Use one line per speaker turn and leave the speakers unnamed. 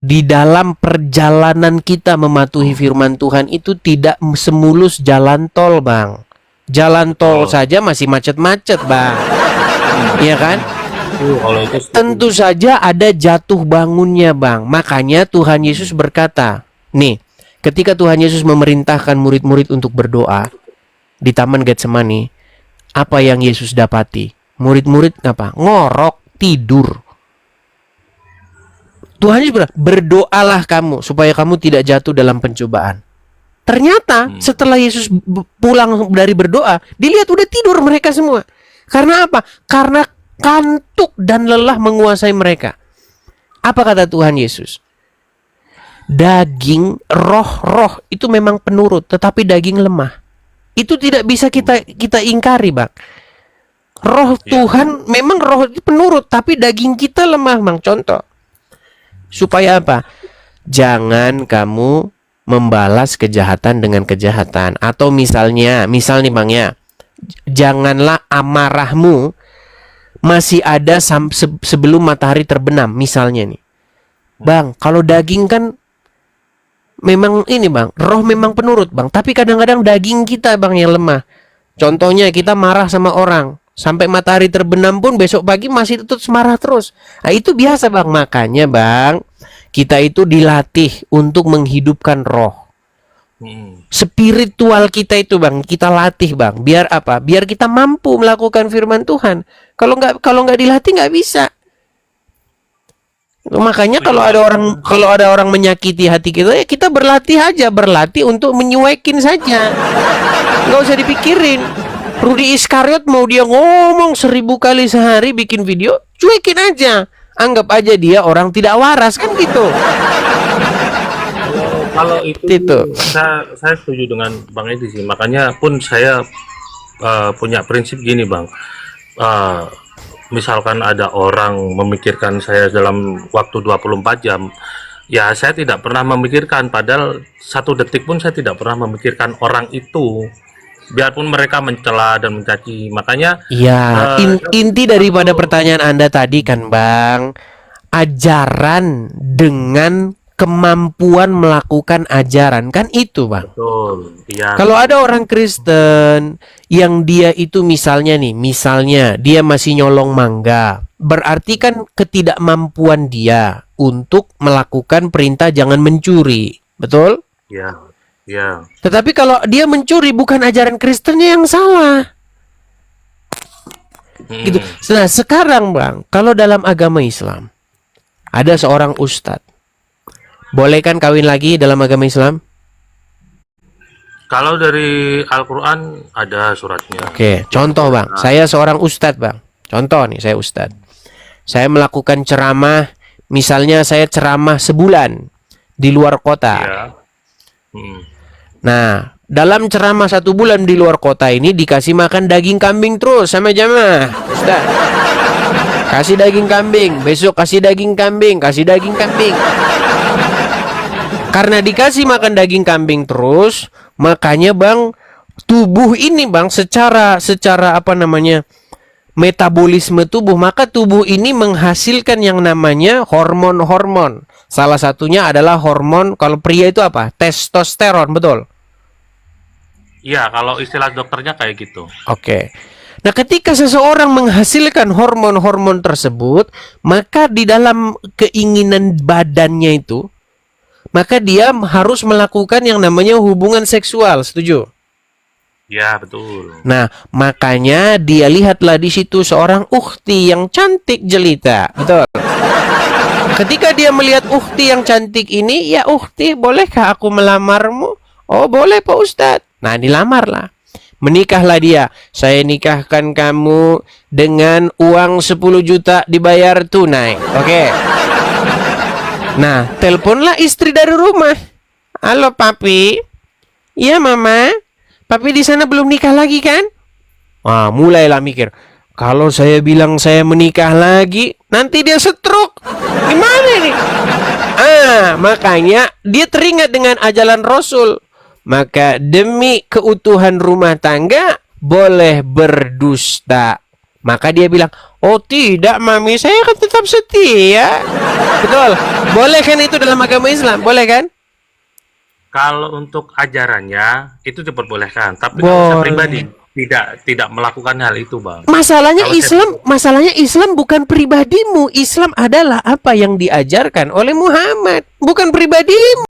di dalam perjalanan kita mematuhi firman Tuhan itu tidak semulus jalan tol, Bang. Jalan tol saja masih macet-macet, Bang. Iya kan?
Kalau itu
Tentu saja ada jatuh bangunnya, Bang. Makanya Tuhan Yesus berkata, nih, ketika Tuhan Yesus memerintahkan murid-murid untuk berdoa di Taman Getsemani, apa yang Yesus dapati? Murid-murid apa? Ngorok, tidur. Tuhan Yesus bilang, berdoalah kamu supaya kamu tidak jatuh dalam pencobaan. Ternyata setelah Yesus pulang dari berdoa, dilihat udah tidur mereka semua. Karena apa? Karena kantuk dan lelah menguasai mereka. Apa kata Tuhan Yesus? Daging, roh itu memang penurut, tetapi daging lemah. Itu tidak bisa kita ingkari, Bang. Roh Tuhan memang roh itu penurut, tapi daging kita lemah, Bang. Contoh. Supaya apa? Jangan kamu membalas kejahatan dengan kejahatan. Atau misal nih, Bang, ya, janganlah amarahmu masih ada sebelum matahari terbenam, misalnya nih. Bang, kalau daging kan memang ini, Bang, roh memang penurut, Bang, tapi kadang-kadang daging kita, Bang, yang lemah. Contohnya kita marah sama orang, sampai matahari terbenam pun besok pagi masih tetap marah terus. Nah, itu biasa, Bang. Makanya, Bang, kita itu dilatih untuk menghidupkan roh. Spiritual kita itu, Bang, kita latih, Bang. Biar apa? Biar kita mampu melakukan firman Tuhan. Kalau nggak dilatih nggak bisa. Makanya kalau ada orang menyakiti hati kita, ya kita berlatih aja, berlatih untuk menyuekin saja. Nggak usah dipikirin. Rudi Iskariot mau dia ngomong 1000 kali sehari bikin video, cuekin aja. Anggap aja dia orang tidak waras, kan gitu.
Kalau itu saya setuju dengan Bang Edi sih. Makanya pun saya punya prinsip gini, Bang. Misalkan ada orang memikirkan saya dalam waktu 24 jam, ya saya tidak pernah memikirkan. Padahal 1 detik pun saya tidak pernah memikirkan orang itu, biarpun mereka mencela dan mencaci. Makanya
ya, inti daripada pertanyaan Anda tadi kan, Bang, ajaran dengan kemampuan melakukan ajaran, kan itu, Bang.
betul, iya.
Kalau ada orang Kristen yang dia itu misalnya dia masih nyolong mangga, berarti kan ketidakmampuan dia untuk melakukan perintah jangan mencuri, betul?
Iya, iya.
Tetapi kalau dia mencuri, bukan ajaran Kristennya yang salah. Gitu. Nah, sekarang, Bang, kalau dalam agama Islam ada seorang ustadz, boleh kan kawin lagi dalam agama Islam?
Kalau dari Al-Quran ada suratnya.
Oke, contoh, Bang, saya seorang ustadz, Bang. Contoh nih, saya ustadz. Saya melakukan ceramah, misalnya saya ceramah sebulan di luar kota.
Iya.
Nah, dalam ceramah 1 bulan di luar kota ini dikasih makan daging kambing terus sama jamaah, Ustaz. Kasih daging kambing, besok kasih daging kambing, kasih daging kambing. Karena dikasih makan daging kambing terus, makanya, Bang, tubuh ini, Bang, secara apa namanya, metabolisme tubuh, maka tubuh ini menghasilkan yang namanya hormon-hormon. Salah satunya adalah hormon, kalau pria itu apa? Testosteron, betul?
Iya, kalau istilah dokternya kayak gitu.
Oke. Nah, ketika seseorang menghasilkan hormon-hormon tersebut, maka di dalam keinginan badannya itu, maka dia harus melakukan yang namanya hubungan seksual, setuju?
Ya, betul.
Nah, makanya dia lihatlah di situ seorang ukhti yang cantik jelita, betul? Ketika dia melihat ukhti yang cantik ini, ya ukhti, bolehkah aku melamarmu? Oh, boleh, Pak Ustadz. Nah, dilamarlah. Menikahlah dia. Saya nikahkan kamu dengan uang 10 juta dibayar tunai. Oke. Nah, teleponlah istri dari rumah. Halo, Papi. Iya, Mama. Papi di sana belum nikah lagi kan? Wah, mulailah mikir. Kalau saya bilang saya menikah lagi, nanti dia stroke. Gimana ini? Makanya dia teringat dengan ajaran Rasul. Maka demi keutuhan rumah tangga boleh berdusta. Maka dia bilang, oh tidak mami, saya akan tetap setia. Betul. Boleh kan itu dalam agama Islam? Boleh kan?
Kalau untuk ajarannya itu diperbolehkan, tapi kalau saya
Boleh.
pribadi tidak melakukan hal itu, Bang.
Masalahnya
Kalau saya
masalahnya Islam bukan pribadimu. Islam adalah apa yang diajarkan oleh Muhammad, bukan pribadimu.